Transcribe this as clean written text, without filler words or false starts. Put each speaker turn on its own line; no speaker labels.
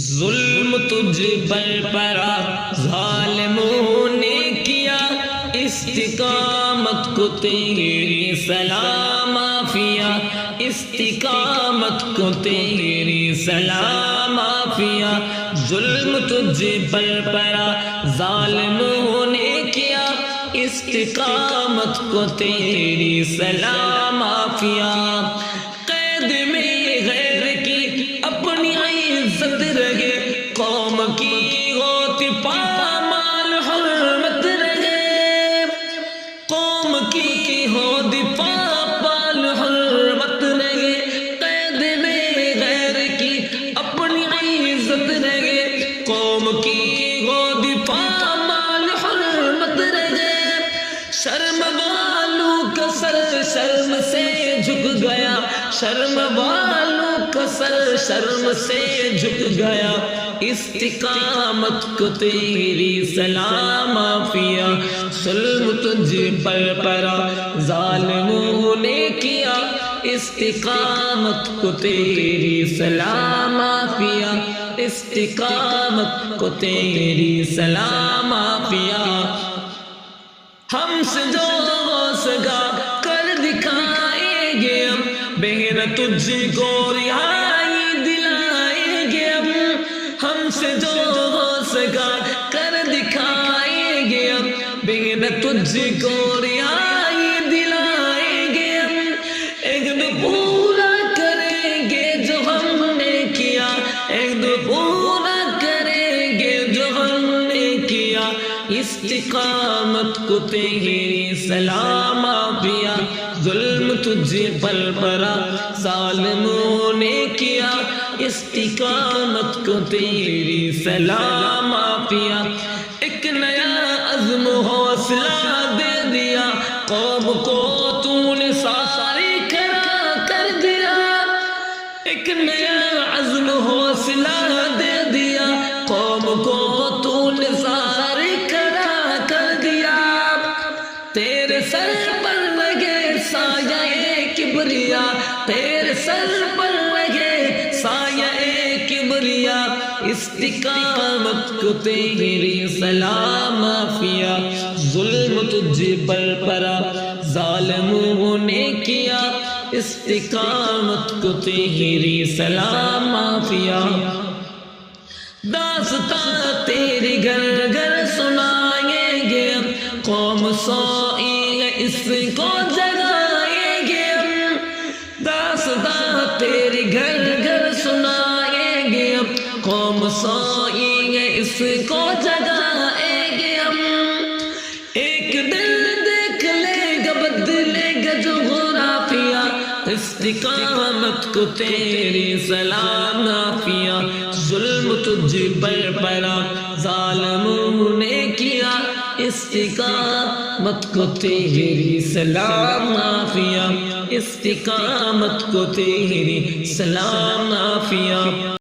ظلم تجھ پر پڑا ظالموں نے کیا، استقامت کو تیری سلام عافیہ، استقامت کو تیری سلام عافیہ۔ ظلم تجھ پر پڑا ظالموں نے کیا، استقامت کو تیری سلام عافیہ۔ قید میں غیر کی اپنی عزت رہے، قوم کی غوط پامال حرمت رہے، قوم کی غوط پامال حرمت رہے۔ قید میں غیر کی اپنی عزت رہے، قوم کی غوط پامال حرمت رہے۔ شرم والوں کا سر شرم سے جھک گیا، شرم والوں کا سر شرم سے جھک گیا، استقامت کو تیری سلام عافیہ۔ ظلم تجھ پر پڑا ظالموں نے کیا، استقامت کو تیری سلام عافیہ، استقامت کو تیری سلام عافیہ۔ ہم سے جو ہو سکا کر دکھائیں گے ہم، بہر تجھ کو رہائی دلائیں گے ہم سے جو ہو سکا کر دکھائیں گے ہم، بہر تجھ کو رہائی دلائیں گے ہم۔ ایک دو پورا کریں گے جو ہم نے کیا، ایک دو پورا کریں گے جو ہم نے کیا، استقامت کو تیری سلام عافیہ۔ ظلم تجھ پر پڑا ظالموں نے کیا، استقامت کو تیری سلام عافیہ۔ ایک نیا عزم حوصلہ دے دیا قوم کو، تو نے ساری کھڑا کر دیا۔ ایک نیا عزم حوصلہ دے دیا قوم کو، تو نے ساری کھڑا کر دیا۔ تیرے سر پر لگے سایہ کبریا، تیرے سر پر لگے سایہ کبریا، استقامت کو تیری سلام عافیہ۔ ظلم تجھ پر پڑا ظالموں نے کیا، استقامت کو تیری سلام عافیہ۔ داستان تیری گھر گھر سنائیں گے، قوم سوئی ہے اس کو جگائیں گے۔ داستان تیری گھر گھر سنائیں گے، قوم سوئی ہے اس کو جگائیں گے ہم۔ ایک دل دیکھ لے گا بدلے گا جغرافیہ، استقامت کو تیری سلام عافیہ۔ ظلم تجھ پر پڑا ظالموں نے کیا، استقامت کو تیری سلام عافیہ، استقامت کو تیری سلام عافیہ۔